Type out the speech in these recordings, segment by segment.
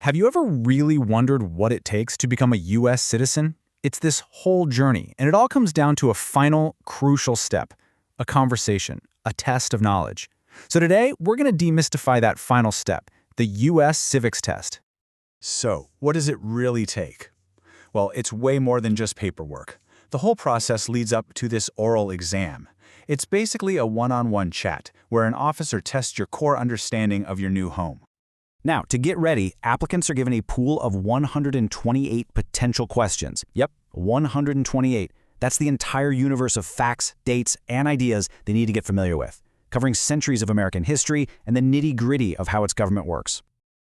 Have you ever really wondered what it takes to become a U.S. citizen? It's this whole journey, and it all comes down to a final, crucial step, a conversation, a test of knowledge. So today, we're going to demystify that final step, the U.S. Civics test. So, what does it really take? Well, it's way more than just paperwork. The whole process leads up to this oral exam. It's basically a one-on-one chat where an officer tests your core understanding of your new home. Now, to get ready, applicants are given a pool of 128 potential questions. Yep, 128. That's the entire universe of facts, dates, and ideas they need to get familiar with, covering centuries of American history and the nitty-gritty of how its government works.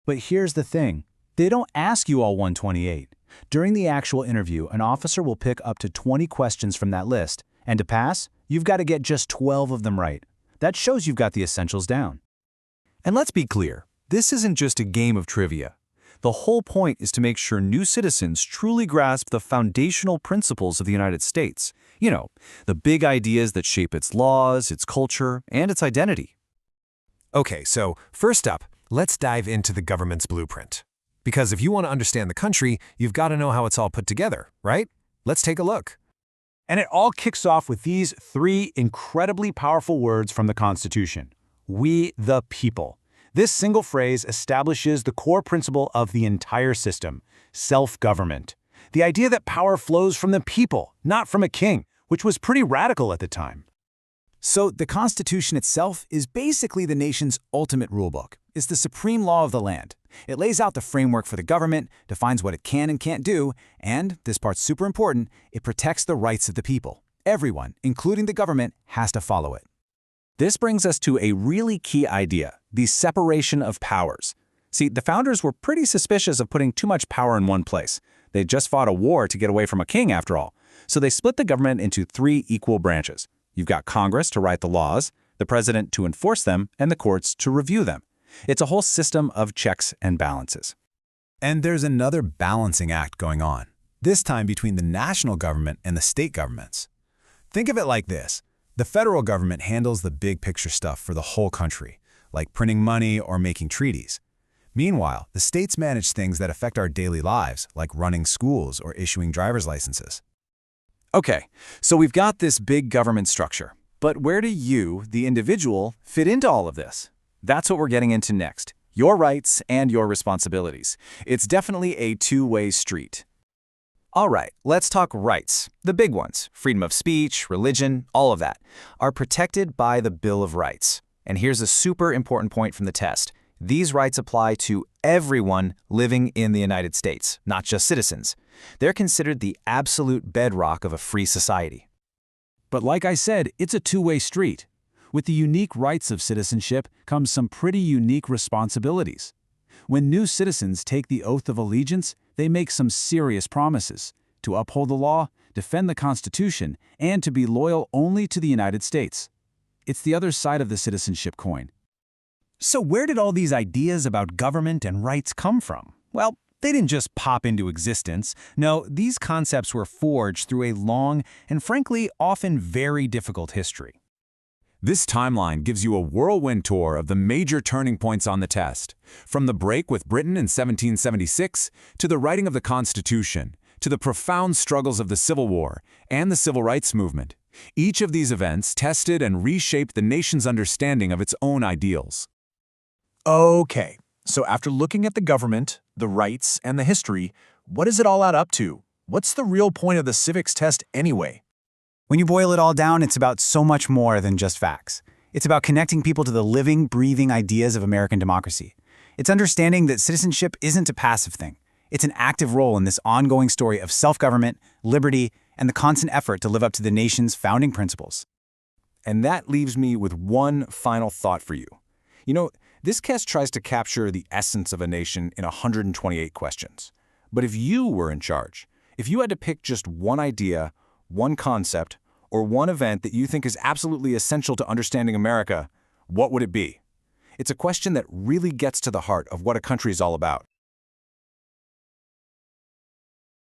But here's the thing. They don't ask you all 128. During the actual interview, an officer will pick up to 20 questions from that list, and to pass, you've got to get just 12 of them right. That shows you've got the essentials down. And let's be clear, this isn't just a game of trivia. The whole point is to make sure new citizens truly grasp the foundational principles of the United States. You know, the big ideas that shape its laws, its culture, and its identity. Okay, so first up, let's dive into the government's blueprint. Because if you want to understand the country, you've got to know how it's all put together, right? Let's take a look. And it all kicks off with these three incredibly powerful words from the Constitution. We the people. This single phrase establishes the core principle of the entire system, self-government. The idea that power flows from the people, not from a king, which was pretty radical at the time. So the Constitution itself is basically the nation's ultimate rulebook. It's the supreme law of the land. It lays out the framework for the government, defines what it can and can't do, and, this part's super important, it protects the rights of the people. Everyone, including the government, has to follow it. This brings us to a really key idea, the separation of powers. See, the founders were pretty suspicious of putting too much power in one place. They just fought a war to get away from a king, after all. So they split the government into three equal branches. You've got Congress to write the laws, the president to enforce them, and the courts to review them. It's a whole system of checks and balances. And there's another balancing act going on, this time between the national government and the state governments. Think of it like this. The federal government handles the big picture stuff for the whole country, like printing money or making treaties. Meanwhile, the states manage things that affect our daily lives, like running schools or issuing driver's licenses. Okay, so we've got this big government structure. But where do you, the individual, fit into all of this? That's what we're getting into next. Your rights and your responsibilities. It's definitely a two-way street. All right, let's talk rights. The big ones, freedom of speech, religion, all of that, are protected by the Bill of Rights. And here's a super important point from the test. These rights apply to everyone living in the United States, not just citizens. They're considered the absolute bedrock of a free society. But like I said, it's a two-way street. With the unique rights of citizenship comes some pretty unique responsibilities. When new citizens take the oath of allegiance, they make some serious promises to uphold the law, defend the Constitution, and to be loyal only to the United States. It's the other side of the citizenship coin. So where did all these ideas about government and rights come from? Well, they didn't just pop into existence. No, these concepts were forged through a long and frankly often very difficult history. This timeline gives you a whirlwind tour of the major turning points on the test, from the break with Britain in 1776 to the writing of the Constitution, to the profound struggles of the Civil War and the Civil Rights Movement. Each of these events tested and reshaped the nation's understanding of its own ideals. Okay, so after looking at the government, the rights, and the history, what does it all add up to? What's the real point of the civics test anyway? When you boil it all down, it's about so much more than just facts. It's about connecting people to the living, breathing ideas of American democracy. It's understanding that citizenship isn't a passive thing. It's an active role in this ongoing story of self-government, liberty, and the constant effort to live up to the nation's founding principles. And that leaves me with one final thought for you. You know, this test tries to capture the essence of a nation in 128 questions. But if you were in charge, if you had to pick just one idea, one concept, or one event that you think is absolutely essential to understanding America, what would it be? It's a question that really gets to the heart of what a country is all about.